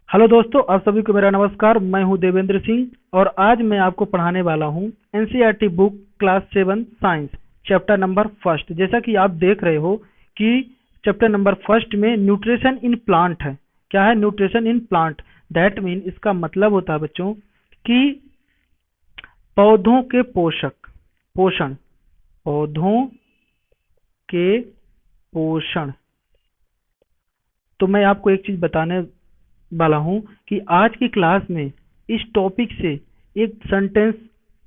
Hello दोस्तों, आप सभी को मेरा नमस्कार। मैं हूं देवेंद्र सिंह और आज मैं आपको पढ़ाने वाला हूं NCERT book class 7 science chapter number first. जैसा कि आप देख रहे हो कि चैप्टर नंबर फर्स्ट में न्यूट्रिशन इन प्लांट है। क्या है nutrition in plant? That mean इसका मतलब होता है बच्चों कि पौधों के पोषक पोषण, पौधों के पोषण। तो मैं आपको एक चीज बताने वाला हूँ कि आज की क्लास में इस टॉपिक से एक सेंटेंस,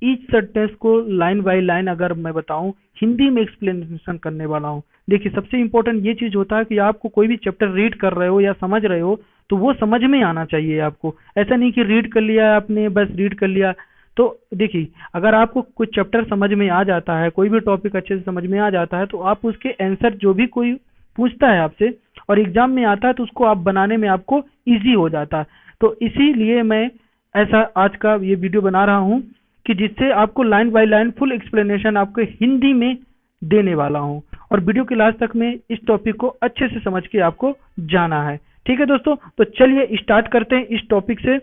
ईच सेंटेंस को लाइन बाय लाइन अगर मैं बताऊं, हिंदी में एक्सप्लेनेशन करने वाला हूँ। देखिए, सबसे इम्पोर्टेंट ये चीज होता है कि आपको कोई भी चैप्टर रीड कर रहे हो या समझ रहे हो तो वो समझ में आना चाहिए आपको। ऐसा नहीं कि रीड कर लिया आपने, बस रीड कर लिया। तो देखिए, अगर आपको कुछ चैप्टर समझ में आ जाता है, कोई भी टॉपिक अच्छे से समझ में आ जाता है, तो आप उसके आंसर जो भी कोई पूछता है आपसे और एग्जाम में आता है तो उसको आप बनाने में आपको इजी हो जाता है। तो इसीलिए मैं ऐसा आज का ये वीडियो बना रहा हूँ कि जिससे आपको line by line full explanation आपको हिंदी में देने वाला हूँ और वीडियो के लास्ट तक में इस टॉपिक को अच्छे से समझ के आपको जाना है। ठीक है दोस्तों, तो चलिए स्टार्ट करते हैं इस टॉपिक से।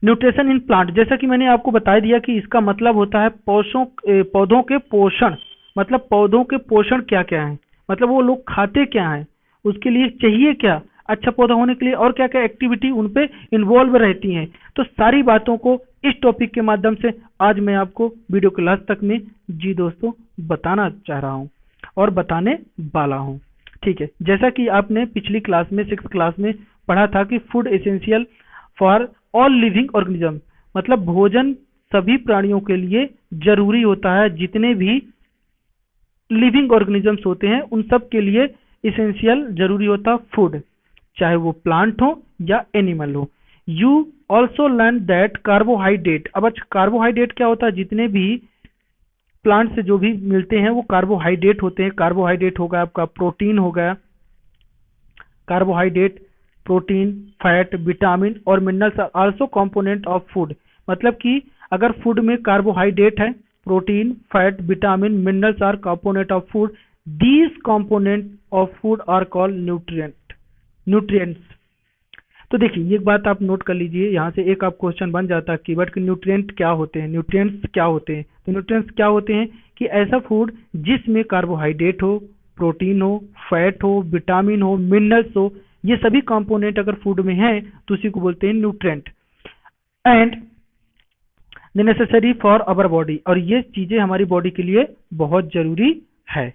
न्यूट्रिशन इन प्लांट, जैसा कि मैंने आपको बता दिया कि इसका मतलब होता है पौधों के पोषण। मतलब पौधों के पोषण क्या क्या है, मतलब वो लोग खाते क्या हैं, उसके लिए चाहिए क्या, अच्छा पौधा होने के लिए और क्या क्या एक्टिविटी उन पे इन्वॉल्व रहती हैं। तो सारी बातों को इस टॉपिक के माध्यम से आज मैं आपको वीडियो के लास्ट तक में जी दोस्तों बताना चाह रहा हूँ और बताने वाला हूँ। ठीक है, जैसा कि आपने पिछली क्लास में 6th क्लास में पढ़ा था कि food essential for all living organism, मतलब भोजन सभी प्राणियों के लिए जरूरी होता है। जितने भी लिविंग ऑर्गेनिजम्स होते हैं उन सब के लिए इसेंशियल जरूरी होता फूड, चाहे वो प्लांट हो या एनिमल हो। You also learn that carbohydrate. अब अच्छा, कार्बोहाइड्रेट क्या होता है? जितने भी प्लांट से जो भी मिलते हैं वो कार्बोहाइड्रेट होते हैं। कार्बोहाइड्रेट होगा आपका, प्रोटीन हो गया, कार्बोहाइड्रेट, प्रोटीन, फैट, विटामिन और minerals are also component of food. मतलब कि अगर फूड में कार्बोहाइड्रेट है, protein, fat, vitamin, minerals are component of food. These component of food are called nutrients. तो देखिए, एक बात आप नोट कर लीजिए, यहाँ से एक आप क्वेश्चन बन जाता है कीवर्ड कि न्यूट्रिएंट क्या होते हैं, न्यूट्रिएंट्स क्या होते हैं। तो न्यूट्रिएंट्स क्या होते हैं कि ऐसा फूड जिसमें कार्बोहाइड्रेट हो, प्रोटीन हो, फैट हो, विटामिन हो, मिनरल्स हो, ये सभी कंपोनेंट अगर फूड में है तो उसी को बोलते हैं nutrient. And the necessary for our body, और ये चीजें हमारी बॉडी के लिए बहुत जरूरी है।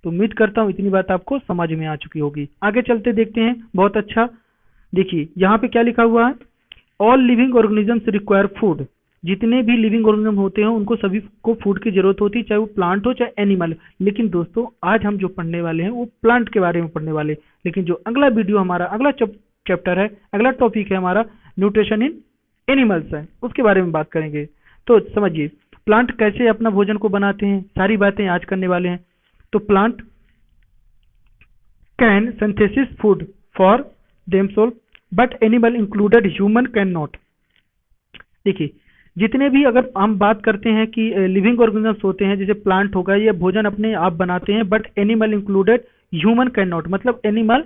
तो उम्मीद करता हूँ इतनी बात आपको समझ में आ चुकी होगी। आगे चलते देखते हैं। बहुत अच्छा, देखिए यहाँ पे क्या लिखा हुआ है, all living organisms require food. जितने भी लिविंग ऑर्गेनिज्म होते हैं उनको सभी को फूड की जरूरत होती है, चाहे वो प्लांट हो चाहे एनिमल। लेकिन दोस्तों आज हम जो पढ़ने वाले हैं वो प्लांट के बारे में पढ़ने वाले हैं। लेकिन जो अगला वीडियो हमारा अगला चैप्टर है, अगला टॉपिक है हमारा न्यूट्रिशन इन एनिमल्स है, उसके बारे में बात करेंगे। तो समझिए प्लांट कैसे अपना भोजन को बनाते हैं, सारी बातें आज करने वाले हैं। तो plant can synthesis food for themselves but animal included human can not. देखिए, जितने भी अगर हम बात करते हैं कि लिविंग ऑर्गेनिजम्स होते हैं, जैसे प्लांट होगा, ये भोजन अपने आप बनाते हैं, but animal included human can not. मतलब एनिमल,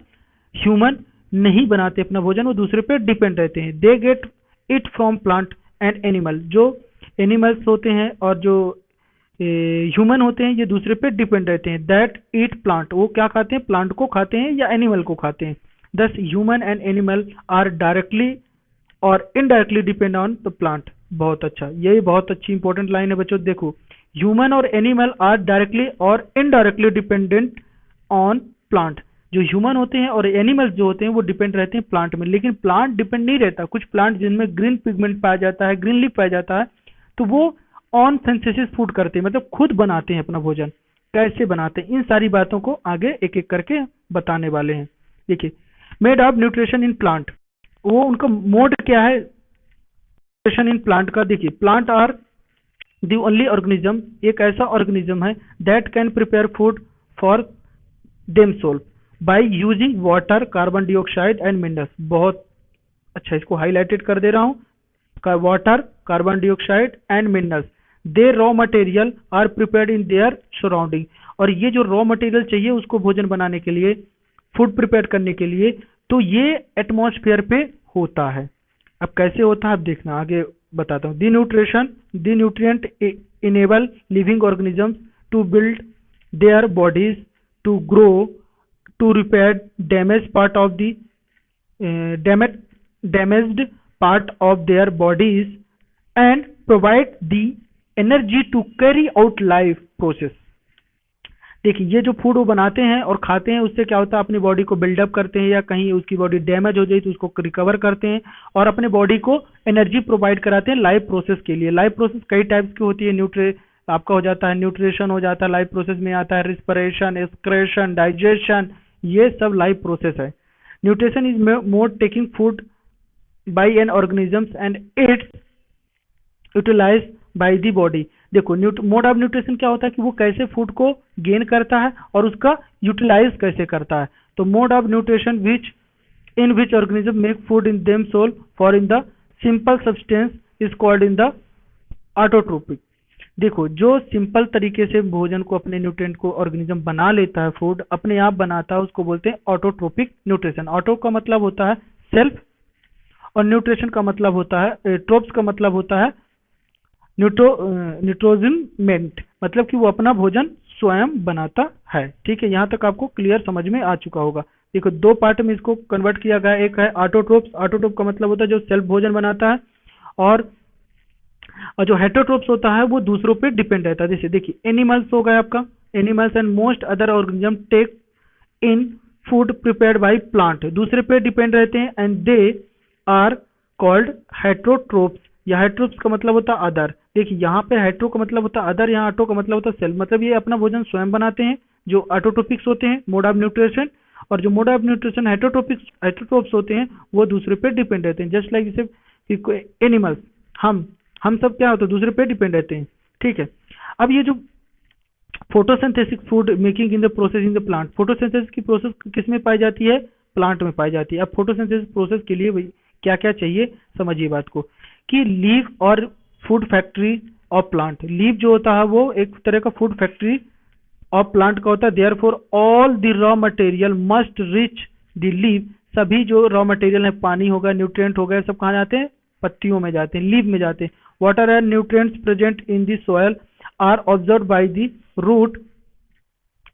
ह्यूमन नहीं बनाते अपना भोजन, वो दूसरे पे डिपेंड रहते हैं। They get it from plant and animal. जो एनिमल्स होते हैं और जो ह्यूमन होते हैं ये दूसरे पे डिपेंड रहते हैं। दैट ईट प्लांट, वो क्या खाते हैं? प्लांट को खाते हैं या एनिमल को खाते हैं। Thus human and animal are directly और indirectly depend on the plant. बहुत अच्छा, यही बहुत अच्छी इंपॉर्टेंट लाइन है बच्चों। देखो, ह्यूमन और एनिमल आर डायरेक्टली और इनडायरेक्टली डिपेंडेंट ऑन प्लांट। जो ह्यूमन होते हैं और एनिमल्स जो होते हैं वो डिपेंड रहते हैं प्लांट में, लेकिन प्लांट डिपेंड नहीं रहता। कुछ प्लांट जिनमें ग्रीन पिगमेंट पाया जाता है, ग्रीन लीफ पाया जाता है, तो वो ऑन सिंथेसिस फूड करते हैं, मतलब खुद बनाते हैं अपना भोजन। कैसे बनाते हैं इन सारी बातों को आगे एक एक करके बताने वाले हैं। देखिए, made of nutrition in plant, वो उनका मोड क्या है न्यूट्रिशन इन प्लांट का। देखिए, plant are the only organism, एक ऐसा ऑर्गेनिज्म है that can prepare food for themselves by using water, carbon dioxide and minerals. बहुत अच्छा, इसको हाईलाइटेड कर दे रहा हूँ। Water, carbon dioxide and minerals, they raw material are prepared in their surrounding. और ये जो रॉ मटेरियल चाहिए उसको भोजन बनाने के लिए, फूड प्रिपेयर करने के लिए, तो ये एटमॉस्फेयर पे होता है। अब कैसे होता है अब देखना, आगे बताता हूँ। The nutrient enable living organisms to build their bodies, to grow, to repair damage part of the damaged damaged part of their bodies and provide the energy to carry out life process। देखिए ये जो food वो बनाते हैं और खाते हैं, उससे क्या होता है, अपनी बॉडी को बिल्डअप करते हैं, या कहीं उसकी बॉडी डैमेज हो जाए तो उसको रिकवर करते हैं और अपने बॉडी को एनर्जी प्रोवाइड कराते हैं लाइफ प्रोसेस के लिए। लाइफ प्रोसेस कई टाइप्स की होती है। आपका हो जाता है न्यूट्रिशन, हो जाता है लाइफ प्रोसेस में आता है रिस्पिरेशन, एक्सक्रेशन, डाइजेशन, ये सब लाइफ प्रोसेस है। Nutrition is more taking food by an organisms and its utilise by the body. देखो मोड ऑफ न्यूट्रिशन क्या होता है कि वो कैसे फूड को गेन करता है और उसका यूटिलाइज कैसे करता है। तो mode of nutrition in which organism make food in themselves for in the simple substance is called in the autotrophic। देखो जो सिंपल तरीके से भोजन को, अपने न्यूट्रिएंट को ऑर्गेनिज्म बना लेता है, फूड अपने आप बनाता है, उसको बोलते हैं ऑटोट्रोपिक न्यूट्रिशन। ऑटो का मतलब होता है सेल्फ, और न्यूट्रिशन का मतलब होता है, ट्रोप्स का मतलब होता है न्यूट्रोजनमेंट, मतलब कि वो अपना भोजन स्वयं बनाता है। ठीक है, यहाँ तक आपको क्लियर समझ में आ चुका होगा। देखो दो पार्ट में इसको कन्वर्ट किया गया है। एक है ऑटोट्रोप्स। ऑटोट्रोप का मतलब होता है जो सेल्फ भोजन बनाता है, और जो हेटरोट्रोप्स होता है वो दूसरों पे डिपेंड रहता है। जैसे देखिए एनिमल्स हो गया आपका, animals and most other organism take in food prepared by plant, दूसरे पे डिपेंड रहते हैं, and they are called heterotrophs. या हेटरोट्रोप्स का मतलब होता है अदर। देखिए यहाँ पे हेट्रो का मतलब होता है अदर, यहाँ ऑटो का मतलब होता है सेल्फ, मतलब ये अपना भोजन स्वयं बनाते हैं जो ऑटोट्रोपिक्स होते हैं मोड ऑफ न्यूट्रिशन, और जो मोड ऑफ न्यूट्रिशन हेटरोट्रोप्स होते हैं वो दूसरे पे डिपेंड रहते हैं। जस्ट लाइक जैसे एनिमल्स, हम सब क्या होते हैं दूसरे पे डिपेंड रहते हैं। ठीक है, अब ये जो photosynthesis food making in the process in the plant, photosynthesis की प्रोसेस किस में पाई जाती है, प्लांट में पाई जाती है। अब फोटोसिंथेसिस प्रोसेस के लिए क्या क्या चाहिए, समझिए बात को, कि लीव और food factory of plant. Leave जो होता है वो एक तरह का फूड फैक्ट्री ऑफ प्लांट का होता है। Therefore all the raw material must reach the leave, सभी जो रॉ मटेरियल है, पानी होगा, न्यूट्रिएंट हो गए, सब कहाँ जाते हैं, पत्तियों में जाते हैं, लीव में जाते हैं। Water and nutrients present in the soil are observe by the root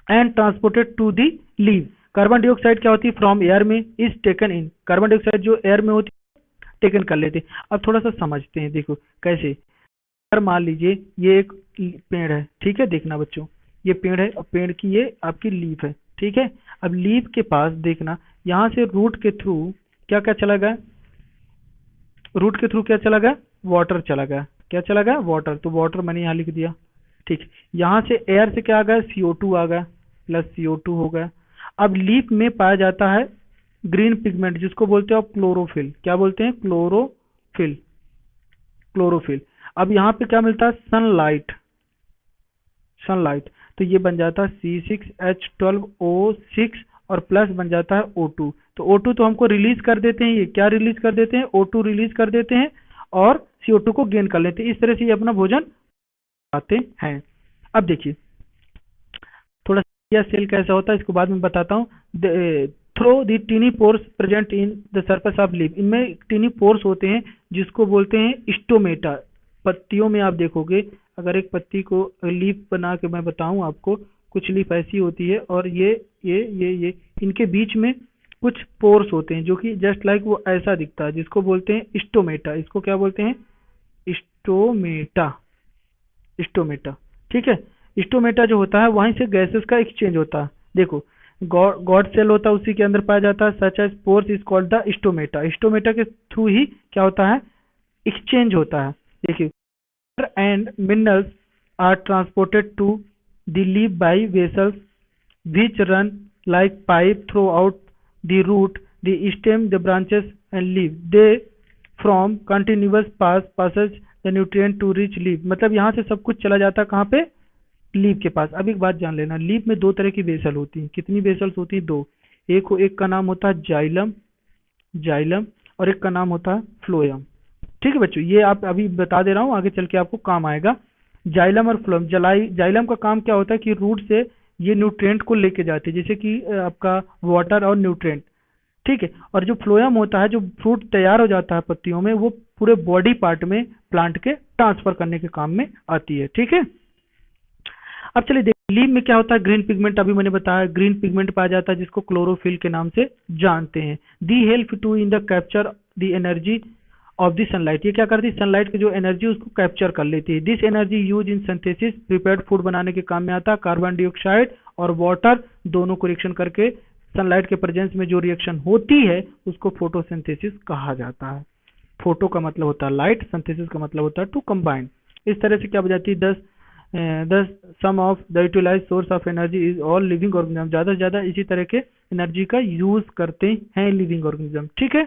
and transported to the leave. Carbon dioxide क्या होती है, फ्रॉम एयर में is taken in, carbon dioxide जो एयर में होती है टेकन कर लेते हैं। अब थोड़ा सा समझते हैं, देखो कैसे। अगर मान लीजिए ये एक पेड़ है, ठीक है, देखना बच्चों, ये पेड़ है और पेड़ की ये आपकी लीफ है, ठीक है। अब लीफ के पास देखना, यहाँ से रूट के थ्रू क्या क्या चला गया, रूट के थ्रू क्या चला गया, वाटर चला गया। क्या चला गया, वाटर। तो वाटर मैंने यहाँ लिख दिया, ठीक। यहाँ से एयर से क्या आ गया, CO2 आ गया, प्लस CO2 हो गया। अब लीफ में पाया जाता है ग्रीन पिगमेंट, जिसको बोलते हैं आप क्लोरोफिल। क्या बोलते हैं, क्लोरोफिल, क्लोरोफिल। अब यहाँ पे क्या मिलता है, सनलाइट, सनलाइट। तो ये बन जाता है C6H12O6 और प्लस बन जाता है O2। तो O2 तो हमको रिलीज कर देते हैं, ये क्या रिलीज कर देते हैं, O2 रिलीज कर देते हैं और CO2 को गेन कर लेते हैं। इस तरह से ये अपना भोजन पाते हैं। अब देखिए थोड़ा सा सेल कैसा होता है इसको बाद में बताता हूँ। Through the tiny pores present in the surface of leaf, इनमें टीनी पोर्स होते हैं जिसको बोलते हैं स्टोमेटा। पत्तियों में आप देखोगे, अगर एक पत्ती को लीफ बना के मैं बताऊं आपको, कुछ लीफ ऐसी होती है और ये इनके बीच में कुछ पोर्स होते हैं जो कि जस्ट लाइक वो ऐसा दिखता है, जिसको बोलते हैं स्टोमेटा। इसको क्या बोलते हैं, स्टोमेटा, स्टोमेटा, ठीक है। स्टोमेटा जो होता है वहीं से गैसेस का एक्सचेंज होता है। देखो गॉड सेल होता है, उसी के अंदर पाया जाता है, such as pores is called the stomata. Stomata के थ्रू ही क्या होता है, एक्सचेंज होता है। देखिए and minerals are transported to the leaf by vessels which run like pipe throughout the root, the stem, the branches and leaf. They from continuous passage the nutrient to reach leaf। मतलब यहाँ से सब कुछ चला जाता है कहाँ पे, लीफ के पास। अब एक बात जान लेना, लीफ में दो तरह की वेसल होती हैं। कितनी वेसल्स होती हैं, दो। एक का नाम होता है जाइलम, जाइलम, और एक का नाम होता है फ्लोएम। ठीक है बच्चों, ये आप अभी बता दे रहा हूँ, आगे चल के आपको काम आएगा। जाइलम और फ्लोएम। जाइलम का काम क्या होता है कि रूट से ये न्यूट्रिएंट को लेके जाते हैं, जैसे कि आपका वाटर और न्यूट्रिएंट ठीक है। और जो फ्लोएम होता है, जो फ्रूट तैयार हो जाता है पत्तियों में, वो पूरे बॉडी पार्ट में प्लांट के ट्रांसफर करने के काम में आती है। ठीक है। अब चलिए देखिए लीफ में क्या होता है। ग्रीन पिगमेंट अभी मैंने बताया, ग्रीन पिगमेंट पाया जाता है जिसको क्लोरोफिल के नाम से जानते हैं। The help to in the capture the energy of the sunlight. ये क्या करती है, सनलाइट की जो एनर्जी उसको कैप्चर कर लेती है। This energy use in synthesis, prepared food बनाने के काम में आता है। कार्बन डाइऑक्साइड और वाटर दोनों को रिएक्शन करके सनलाइट के प्रेजेंस में जो रिएक्शन होती है उसको फोटोसिंथेसिस कहा जाता है। फोटो का मतलब होता है लाइट, सिंथेसिस का मतलब होता है टू कंबाइन। इस तरह से क्या बजाती है, thus sum of the utilize source of energy is all living organism. ज़्यादा से ज़्यादा इसी तरह के एनर्जी का यूज करते हैं लिविंग ऑर्गेनिज्म। ठीक है।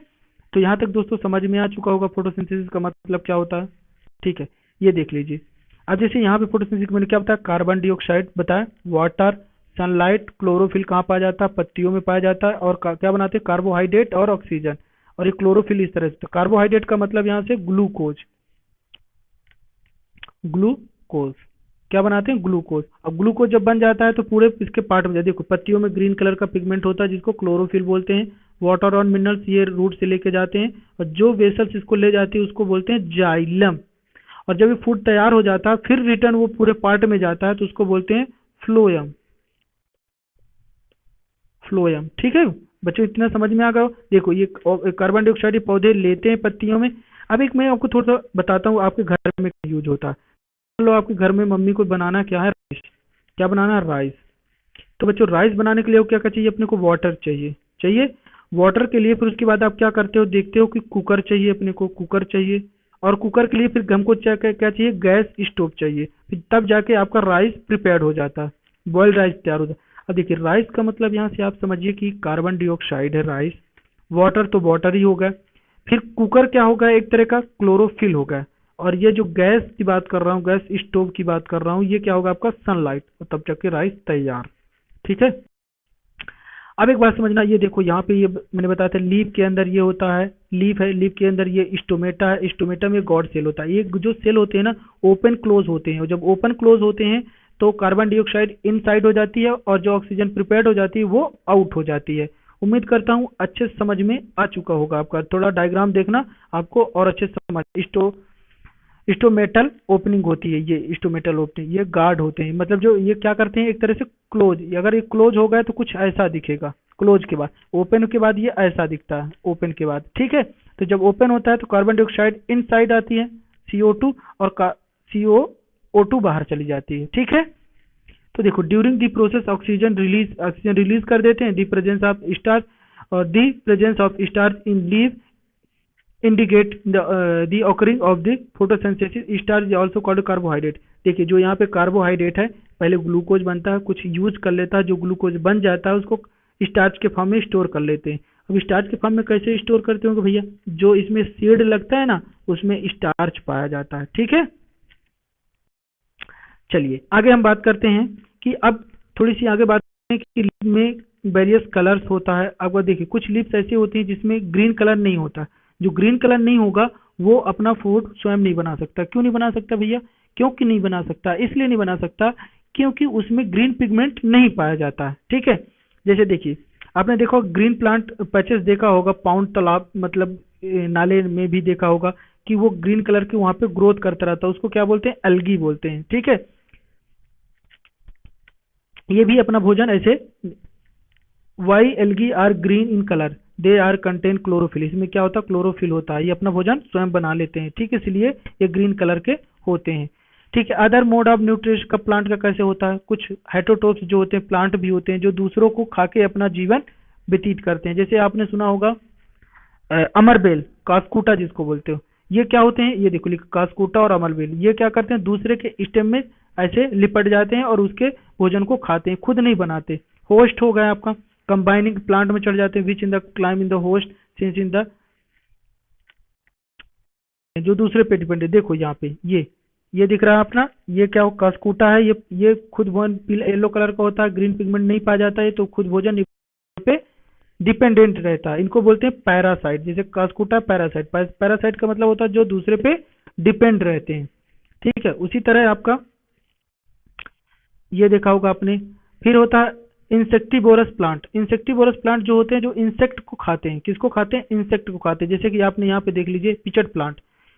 तो यहाँ तक दोस्तों समझ में आ चुका होगा फोटोसिंथेसिस का मतलब क्या होता है। ठीक है, ये देख लीजिए। अब जैसे यहाँ पे फोटोसिंथेसिस मैंने क्या बताया, कार्बन डाइऑक्साइड बताया, वाटर, सनलाइट, क्लोरोफिल कहाँ पाया जाता है, पत्तियों में पाया जाता है। और क्या बनाते हैं, कार्बोहाइड्रेट और ऑक्सीजन। और ये क्लोरोफिल इस तरह से। तो कार्बोहाइड्रेट का मतलब यहाँ से ग्लूकोज, ग्लूकोज क्या बनाते हैं, ग्लूकोज। अब ग्लूकोज जब बन जाता है तो पूरे इसके पार्ट में देखो, पत्तियों में ग्रीन कलर का पिगमेंट होता है जिसको क्लोरोफिल बोलते हैं। वाटर और मिनरल्स ये रूट से लेके जाते हैं, और जो वेसल्स इसको ले जाती है उसको बोलते हैं जाइलम। और जब ये फूड तैयार हो जाता है फिर रिटर्न वो पूरे पार्ट में जाता है तो उसको बोलते हैं फ्लोएम, फ्लोएम। ठीक है बच्चों, इतना समझ में आ गया। देखो ये कार्बन डाइऑक्साइड पौधे लेते हैं पत्तियों में। अब एक मैं आपको थोड़ा सा बताता हूँ आपके घर में यूज होता है। लो आपके घर में मम्मी को बनाना क्या है, राइस। क्या बनाना है, राइस। तो बच्चों राइस बनाने के लिए क्या क्या चाहिए अपने को, वाटर चाहिए, चाहिए वाटर के लिए। फिर उसके बाद आप क्या करते हो, देखते हो कि कुकर चाहिए अपने को, कुकर चाहिए। और कुकर के लिए फिर हमको क्या क्या चाहिए, गैस स्टोव चाहिए। फिर तब जाके आपका राइस प्रिपेयर हो जाता है, बॉइल्ड राइस तैयार हो जाता है। अब देखिए राइस का मतलब यहाँ से आप समझिए कि कार्बन डाइऑक्साइड है राइस, वाटर तो वाटर ही होगा। फिर कुकर क्या होगा, एक तरह का क्लोरोफिल होगा। और ये जो गैस की बात कर रहा हूँ, गैस स्टोव की बात कर रहा हूँ, ये क्या होगा आपका सनलाइट। और तब जाके राइस तैयार। ठीक है। अब एक बात समझना, ये देखो यहाँ पे ये मैंने बताया था लीफ के अंदर ये होता है, लीफ है, लीफ के अंदर ये स्टोमेटा है, स्टोमेटा में गॉड सेल होता है। ये जो सेल होते हैं ना ओपन क्लोज होते हैं, और जब ओपन क्लोज होते हैं तो कार्बन डाइऑक्साइड इनसाइड हो जाती है और जो ऑक्सीजन प्रिपेयर्ड हो जाती है वो आउट हो जाती है। उम्मीद करता हूँ अच्छे से समझ में आ चुका होगा आपका। थोड़ा डायग्राम देखना आपको और अच्छे से समझ। स्टोमेटल ओपनिंग होती है, ये स्टोमेटल ओपनिंग, ये गार्ड होते हैं। मतलब जो ये क्या करते हैं एक तरह से क्लोज। अगर ये क्लोज हो गया तो कुछ ऐसा दिखेगा क्लोज के बाद, ओपन के बाद ये ऐसा दिखता है ओपन के बाद। ठीक है। तो जब ओपन होता है तो कार्बन डाइऑक्साइड इनसाइड आती है CO2, और CO2 बाहर चली जाती है। ठीक है। तो देखो during the process oxygen release कर देते हैं। दी प्रेजेंस ऑफ स्टार्च, और the presence of starch in leave indicate the occurring of the photosynthesis. Starch is also called carbohydrate. देखिए जो यहाँ पे कार्बोहाइड्रेट है, पहले ग्लूकोज बनता है, कुछ यूज कर लेता है, जो ग्लूकोज बन जाता है उसको स्टार्च के फॉर्म में स्टोर कर लेते हैं। अब स्टार्च के फॉर्म में कैसे स्टोर करते होंगे भैया, जो इसमें सीड लगता है ना उसमें स्टार्च पाया जाता है। ठीक है। चलिए आगे हम बात करते हैं कि अब थोड़ी सी आगे बात करते हैं कि लीफ में वेरियस कलर्स होता है। आपको देखिए कुछ लीव्स ऐसी होती हैं जिसमें ग्रीन कलर नहीं होता। जो ग्रीन कलर नहीं होगा वो अपना फूड स्वयं नहीं बना सकता। क्यों नहीं बना सकता भैया, क्योंकि नहीं बना सकता, इसलिए नहीं बना सकता क्योंकि उसमें ग्रीन पिगमेंट नहीं पाया जाता है। ठीक है। जैसे देखिए आपने देखो ग्रीन प्लांट पैचेस देखा होगा, पाउंड तालाब मतलब नाले में भी देखा होगा कि वो ग्रीन कलर के वहां पे ग्रोथ करता रहता है, उसको क्या बोलते हैं, एल्गी बोलते हैं। ठीक है। ये भी अपना भोजन ऐसे, why algae are green in colour, they are contain chlorophyll. इसमें क्या होता है, क्लोरोफिल होता है। ये अपना भोजन स्वयं बना लेते हैं। ठीक है, इसलिए ये ग्रीन कलर के होते हैं। ठीक है। अदर मोड ऑफ न्यूट्रिशन का प्लांट का कैसे होता है, कुछ हेटरोट्रोफ्स जो होते हैं प्लांट भी होते हैं जो दूसरों को खा के अपना जीवन व्यतीत करते हैं। जैसे आपने सुना होगा अमरबेल, कास्कूटा जिसको बोलते हो, ये क्या होते हैं, ये देखो कास्कूटा और अमरबेल, ये क्या करते हैं दूसरे के स्टेम में ऐसे लिपट जाते हैं और उसके भोजन को खाते हैं, खुद नहीं बनाते। होस्ट हो गया आपका, कंबाइनिंग प्लांट में चढ़ जाते हैं, which in the climb in the host since in the, जो दूसरे पे डिपेंड है। देखो यहाँ पे ये दिख रहा है अपना, ये क्या हो, कास्कूटा है। ये खुद भोजन पीला येलो कलर का होता है, ग्रीन पिगमेंट नहीं पाया जाता है, तो खुद भोजन पे डिपेंडेंट रहता है। इनको बोलते हैं पैरासाइट। जैसे कास्कूटा पैरासाइट, पैरासाइट का मतलब होता है जो दूसरे पे डिपेंड रहते हैं। ठीक है। उसी तरह आपका ये देखा होगा आपने। फिर होता है इंसेक्टिवोरस प्लांट, इंसेक्टिवोरस प्लांट जो होते हैं जो इंसेक्ट को खाते हैं, किसको खाते हैं? इंसेक्ट को खाते हैं। जैसे कि आपने यहाँ पे देख लीजिए पिचट प्लांट,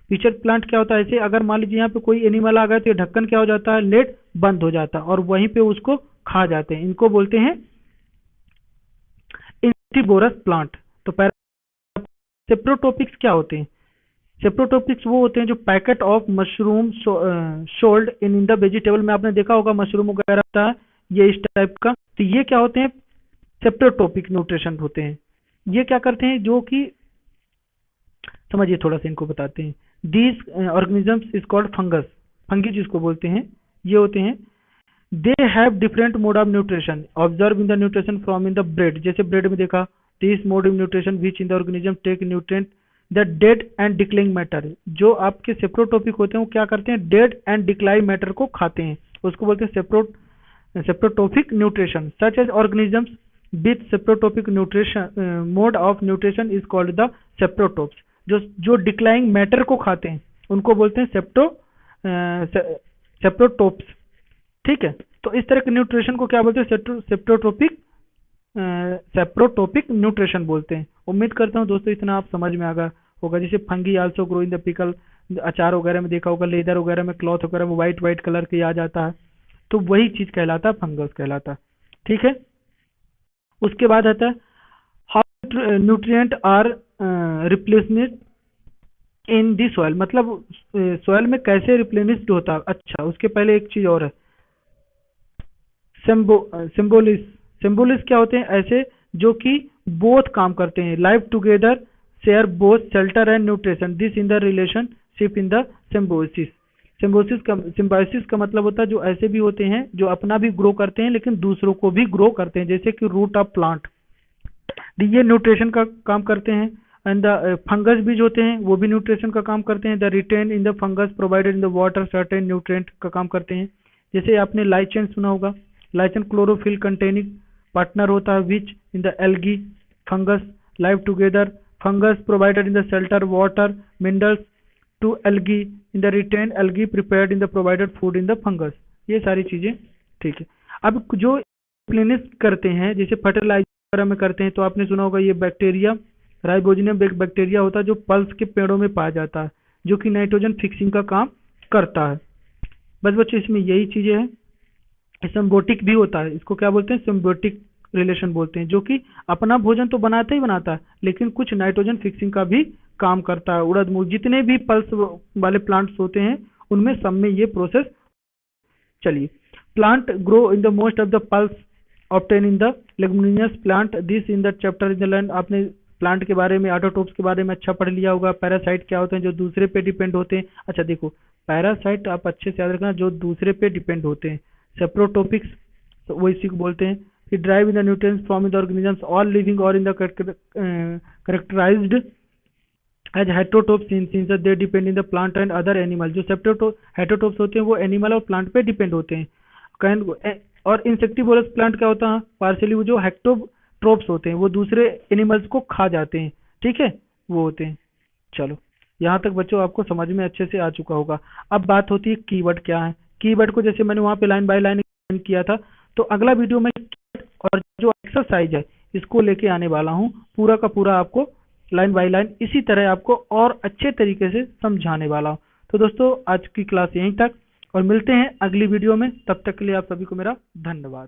पिचट प्लांट क्या होता है, ऐसे अगर मान लीजिए यहाँ पे कोई एनिमल आ गया तो ये ढक्कन क्या हो जाता है, लेड बंद हो जाता है और वहीं पे उसको खा जाते हैं। इनको बोलते हैं इंसेक्टिवोरस प्लांट। तो सेप्रोटोपिक्स क्या होते हैं? सेप्रोटोपिक्स वो होते हैं जो packet of mushroom sold in the vegetable में आपने देखा होगा मशरूम वगैरह होता है ये इस टाइप का, तो ये क्या होते हैं? सेप्रोटोपिक न्यूट्रिशन होते हैं। ये क्या करते हैं जो कि समझिए थोड़ा सा इनको बताते हैं। These organisms is called fungus, fungi जिसको बोलते हैं ये होते हैं। They have different mode of nutrition observe in the nutrition from in the bread, जैसे ब्रेड में देखा this mode of nutrition which in the organism take nutrient the dead and declining matter. जो आपके सेप्रोटोपिक होते हैं वो क्या करते हैं? डेड एंड डिक्लाइंग मैटर को खाते हैं, उसको बोलते हैं saprotrophic nutrition. Such as organisms with saprotrophic nutrition mode of nutrition is called the saprotrophs. जो जो डिक्लाइंग मैटर को खाते हैं उनको बोलते हैं सेप्रोटोप्स। ठीक है, तो इस तरह के न्यूट्रिशन को क्या बोलते हैं? सेप्रोटोपिक न्यूट्रिशन बोलते हैं। उम्मीद करता हूँ दोस्तों इतना आप समझ में आ गया होगा। जैसे fungi also grow in the pickle, अचार वगैरह में देखा होगा, लेदर वगैरह में, क्लॉथ वगैरह में व्हाइट व्हाइट कलर के आ जाता है, तो वही चीज कहलाता है फंगस कहलाता है। ठीक है, उसके बाद आता है how nutrient are replacement in the soil, मतलब सॉइल में कैसे रिप्लेनिश्ड होता है। अच्छा, उसके पहले एक चीज और है, सिम्बोलिस। सिम्बोलिस क्या होते हैं? ऐसे जो कि बोथ काम करते हैं, live together share both shelter and nutrition, this in the relationship in the Symbiosis. Symbiosis का मतलब होता है जो ऐसे भी होते हैं जो अपना भी ग्रो करते हैं लेकिन दूसरों को भी ग्रो करते हैं, जैसे कि रूट ऑफ प्लांट, ये न्यूट्रिशन का काम करते हैं। एंड द फंगस बीज होते हैं वो भी न्यूट्रिशन का काम करते हैं। The retain in the fungus provided in the water certain nutrient का काम करते हैं। जैसे आपने लाइचेन सुना होगा, लाइचेन क्लोरोफिल कंटेनिंग पार्टनर होता है which in the algae fungus live together, fungus provided in the shelter water minerals to algae in the retain algae prepared in the provided food in the fungus. ये सारी चीजें ठीक है। अब जो replenish करते हैं जैसे फर्टिलाइजर में करते हैं, तो आपने सुना होगा ये बैक्टीरिया राइबोजेनियम एक बैक्टीरिया होता है जो पल्स के पेड़ों में पाया जाता है, जो कि नाइट्रोजन फिक्सिंग का काम करता है। बस बच्चों इसमें यही चीजें हैं। सिम्बायोटिक भी होता है, इसको क्या बोलते हैं? सिम्बायोटिक रिलेशन बोलते हैं, जो कि अपना भोजन तो बनाता ही बनाता है लेकिन कुछ नाइट्रोजन फिक्सिंग का भी काम करता है। उड़द मूंग जितने भी पल्स वाले प्लांट्स होते हैं उनमें सब में ये प्रोसेस। चलिए, plant grow in the most of the pulse obtain in the leguminous plant, this in the chapter in the land. आपने प्लांट के बारे में ऑटोटोप्स के बारे में अच्छा पढ़ लिया होगा। पैरासाइट क्या होते हैं? जो दूसरे पे डिपेंड होते हैं। अच्छा देखो, पैरासाइट आप अच्छे से याद रखना, जो दूसरे पे डिपेंड होते हैं। सेप्रोटोपिक्स तो वो इसी को बोलते हैं कि drive in the nutrients from the organisms all living और in the characterized as heterotrophs since they depend in the plant and other animal. जो हेटरोटोप्स होते हैं वो एनिमल और प्लांट पे डिपेंड होते हैं। और इंसेक्टिवोरस प्लांट क्या होता है? पार्शियली वो जो हेक्टोट्रोप्स होते हैं वो दूसरे एनिमल्स को खा जाते हैं। ठीक है, वो होते हैं। चलो, यहाँ तक बच्चों आपको समझ में अच्छे से आ चुका होगा। अब बात होती है कीवर्ड क्या है। कीवर्ड को जैसे मैंने वहाँ पे लाइन बाय लाइन किया था, तो अगला वीडियो में और जो एक्सरसाइज है इसको लेके आने वाला हूँ, पूरा का पूरा आपको लाइन बाय लाइन इसी तरह आपको और अच्छे तरीके से समझाने वाला हूँ। तो दोस्तों आज की क्लास यहीं तक और मिलते हैं अगली वीडियो में, तब तक के लिए आप सभी को मेरा धन्यवाद।